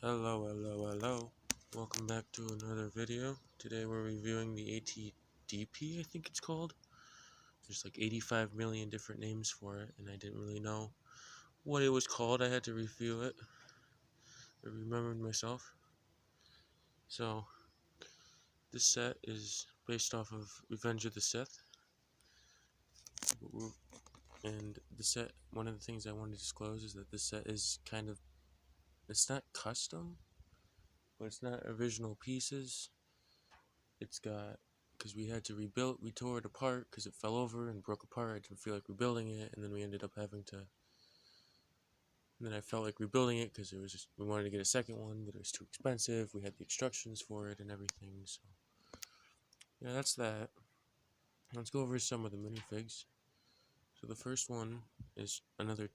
Hello. Welcome back to another video. Today we're reviewing the ATDP, I think it's called. There's like 85 million different names for it, and I didn't really know what it was called. I had to review it. I remembered myself. So, this set is based off of Revenge of the Sith. And the set, one of the things I want to disclose is that this set is it's not custom, but it's not original pieces. It's got, because we had to rebuild, we tore it apart because it fell over and broke apart. I didn't feel like rebuilding it, and then we ended up having to, and then I felt like rebuilding it because we wanted to get a second one, but it was too expensive. We had the instructions for it and everything, so yeah, that's that. Let's go over some of the minifigs. So the first one is another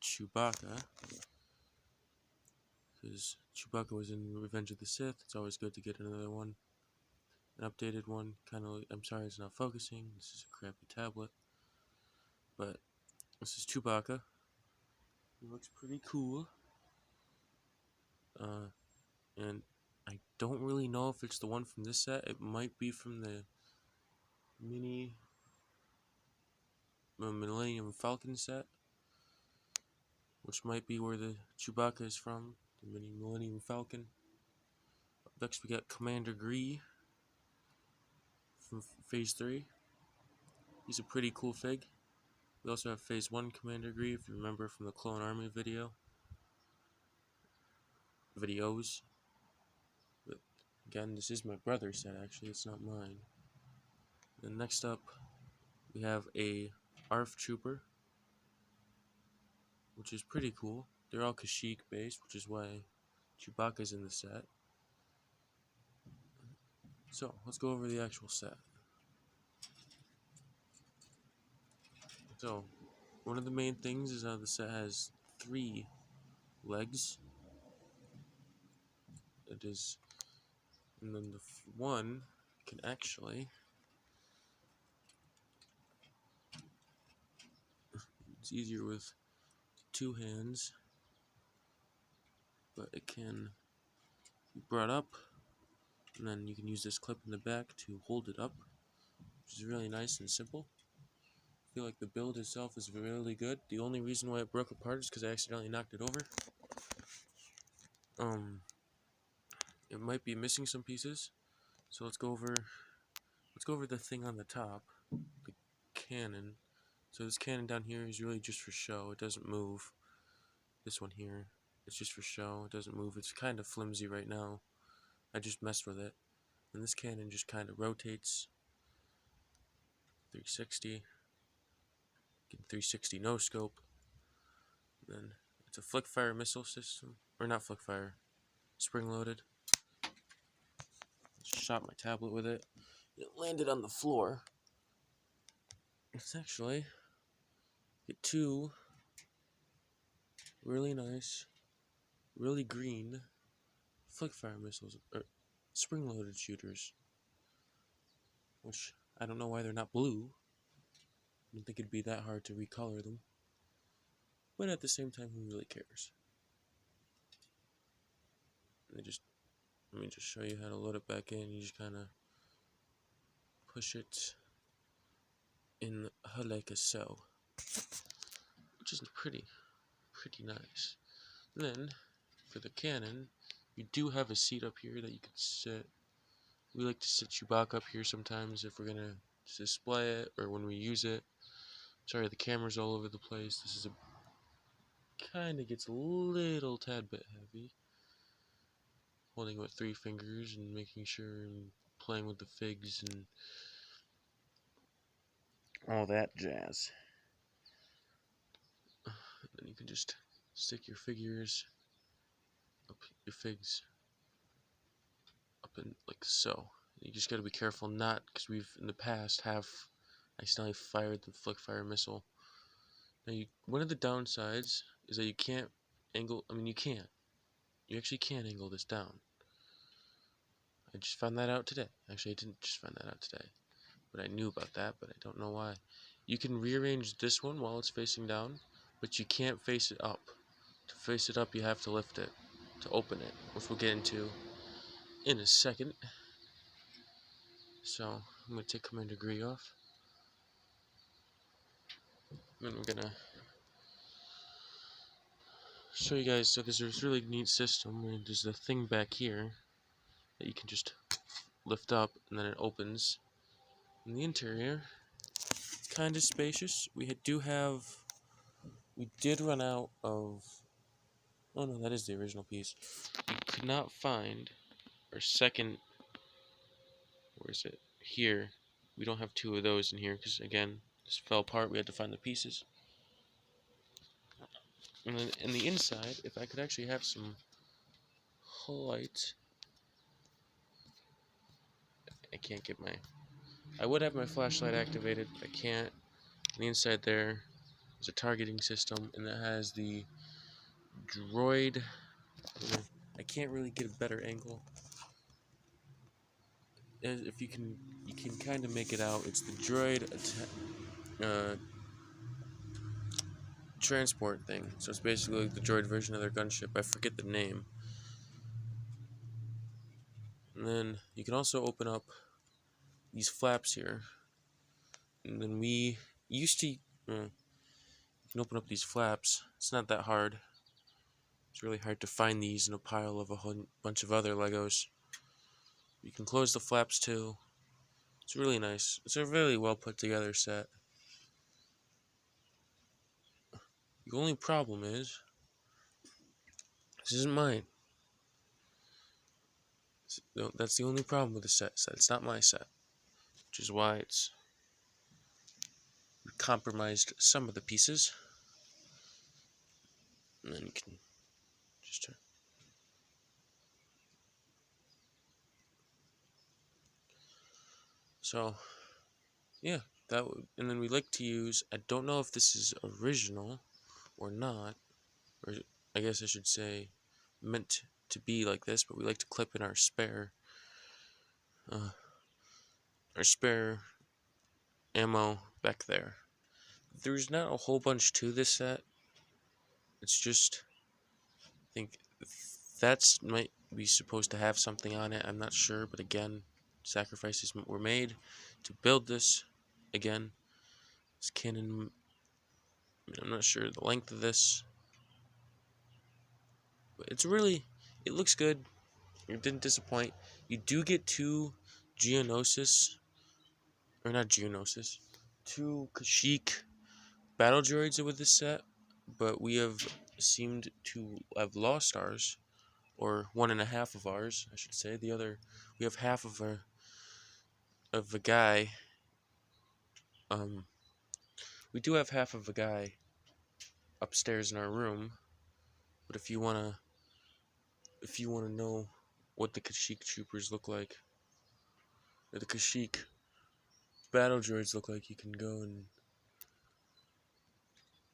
Chewbacca, because Chewbacca was in Revenge of the Sith. It's always good to get another one. An updated one, I'm sorry it's not focusing, this is a crappy tablet, but this is Chewbacca. He looks pretty cool, and I don't really know if it's the one from this set. It might be from the mini Millennium Falcon set, which might be where the Chewbacca is from, the mini Millennium Falcon. Next we got Commander Gree from Phase 3. He's a pretty cool fig. We also have Phase 1 Commander Gree, if you remember from the Clone Army videos. But again, this is my brother's set actually, it's not mine. Then next up, we have a ARF Trooper, which is pretty cool. They're all Kashyyyk based, which is why Chewbacca's in the set. So, let's go over the actual set. So, one of the main things is how the set has 3 legs. And then the one can actually, it's easier with 2 hands, but it can be brought up, and then you can use this clip in the back to hold it up, which is really nice and simple. I feel like the build itself is really good. The only reason why it broke apart is because I accidentally knocked it over. It might be missing some pieces, so let's go over the thing on the top, the cannon. So this cannon down here is really just for show. It doesn't move. This one here, it's just for show. It doesn't move. It's kind of flimsy right now. I just messed with it. And this cannon just kind of rotates 360. Get 360 no scope. Then it's a flick fire missile system, or not flick fire, spring loaded. Shot my tablet with it. It landed on the floor. It's actually get 2 really nice, really green flick fire missiles, or spring loaded shooters, which I don't know why they're not blue. I don't think it'd be that hard to recolor them, but at the same time, who really cares? Let me just show you how to load it back in. You just kind of push it in like so, which is pretty nice. And then for the cannon, you do have a seat up here that you can sit. We like to sit Chewbacca up here sometimes if we're gonna display it or when we use it. Sorry, the camera's all over the place. This is kind of gets a little tad bit heavy. Holding it with 3 fingers and making sure and playing with the figs and all that jazz. And then you can just stick your figs up in like so. You just gotta be careful not, because we've in the past accidentally fired the flick fire missile. Now, one of the downsides is that you can't angle. I mean, you can't. You actually can't angle this down. I just found that out today. Actually, I didn't just find that out today, but I knew about that, but I don't know why. You can rearrange this one while it's facing down, but you can't face it up. To face it up, you have to lift it to open it, which we'll get into in a second. So I'm going to take Commander Gree off. And we're going to show you guys. So there's this really neat system, and there's a thing back here that you can just lift up, and then it opens. In the interior, kind of spacious. We did run out of. Oh no, that is the original piece. We could not find our second. Where is it? Here. We don't have two of those in here because again, this fell apart. We had to find the pieces. And then in the inside, if I could actually have some light. I can't get my. I would have my flashlight activated, but I can't. On the inside there is a targeting system, and that has the droid. I can't really get a better angle. If you can kind of make it out. It's the droid transport thing. So it's basically like the droid version of their gunship. I forget the name. And then you can also open up these flaps here. And then we used to. You can open up these flaps. It's not that hard. It's really hard to find these in a pile of a bunch of other Legos. You can close the flaps too. It's really nice. It's a really well put together set. The only problem is, this isn't mine. That's the only problem with the set. It's not my set. Which is why it's compromised some of the pieces. And then you can just turn. So, yeah, and then we like to use, I don't know if this is original or not, or I guess I should say meant to be like this, but we like to clip in our spare ammo back there. There's not a whole bunch to this set. It's just, I think that's might be supposed to have something on it. I'm not sure, but again, sacrifices were made to build this. Again, this cannon. I'm not sure the length of this, but it looks good. It didn't disappoint. You do get two Geonosis, or not Geonosis, two Kashyyyk battle droids with this set, but we have seemed to have lost ours, or 1.5 of ours, I should say. We have half of a guy. We do have half of a guy upstairs in our room, but if you wanna know what the Kashyyyk troopers look like, or the Kashyyyk battle droids look like, you can go and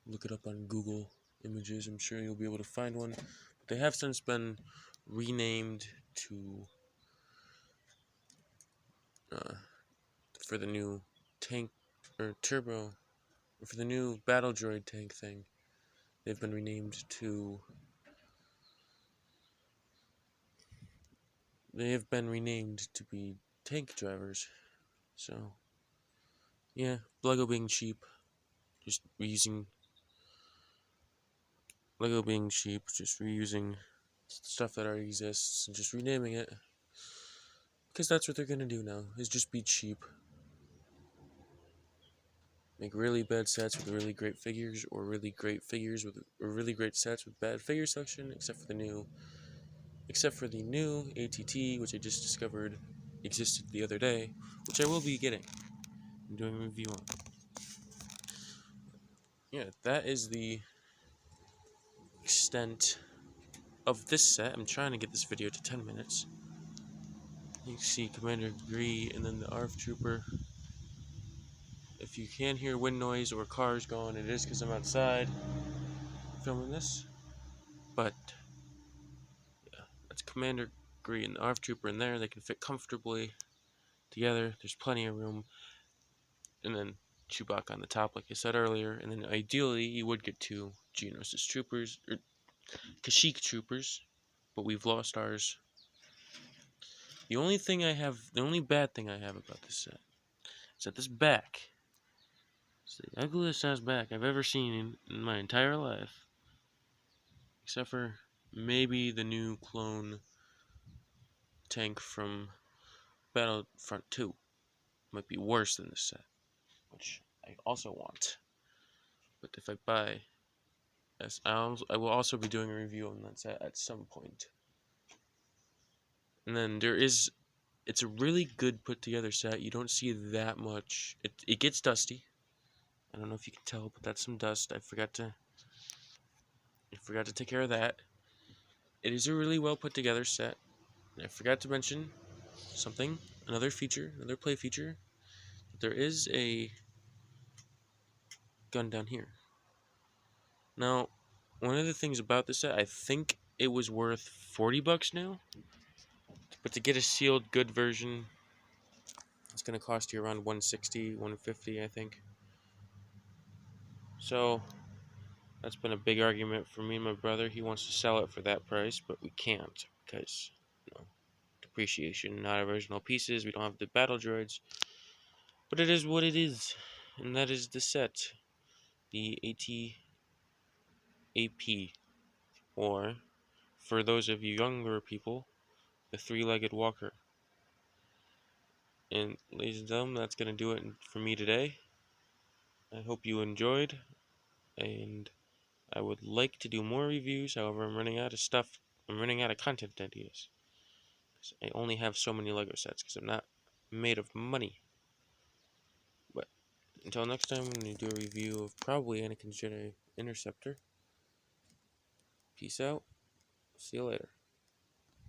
look it up on Google Images. I'm sure you'll be able to find one. But they have since been renamed to for the new tank or turbo, or for the new battle droid tank thing. They've been renamed to. They have been renamed to be tank drivers. So, yeah, Lego being cheap, just reusing. Lego being cheap, just reusing stuff that already exists and just renaming it. Because that's what they're gonna do now, is just be cheap. Make really bad sets with really great figures, or really great figures with, or really great sets with bad figure selection, except for the new ATT, which I just discovered existed the other day, which I will be getting and doing a review on. Yeah, that is the extent of this set. I'm trying to get this video to 10 minutes. You can see Commander Gree and then the ARF Trooper. If you can hear wind noise or cars going, it is because I'm outside filming this. But yeah, that's Commander Gree and the ARF Trooper in there. They can fit comfortably together. There's plenty of room. And then Chewbacca on the top, like I said earlier. And then ideally, you would get two Geonosis troopers, or Kashyyyk troopers, but we've lost ours. The only bad thing I have about this set is that this back is the ugliest ass back I've ever seen in my entire life. Except for maybe the new clone tank from Battlefront 2. Might be worse than this set, which I also want. But if I buy, I will also be doing a review on that set at some point. And then it's a really good put together set. You don't see that much. It gets dusty. I don't know if you can tell, but that's some dust. I forgot to take care of that. It is a really well put together set. And I forgot to mention another play feature. There is a gun down here. Now, one of the things about this set, I think it was worth $40 now. But to get a sealed good version, it's going to cost you around $160, $150, I think. So, that's been a big argument for me and my brother. He wants to sell it for that price, but we can't because, depreciation, not original pieces. We don't have the battle droids. But it is what it is, and that is the set. The AT-AP, or, for those of you younger people, the three-legged walker. And ladies and gentlemen, that's going to do it for me today. I hope you enjoyed, and I would like to do more reviews. However, I'm running out of stuff. I'm running out of content ideas. I only have so many LEGO sets because I'm not made of money. But until next time, I'm going to do a review of probably Anakin's Jedi Interceptor. Peace out. See you later.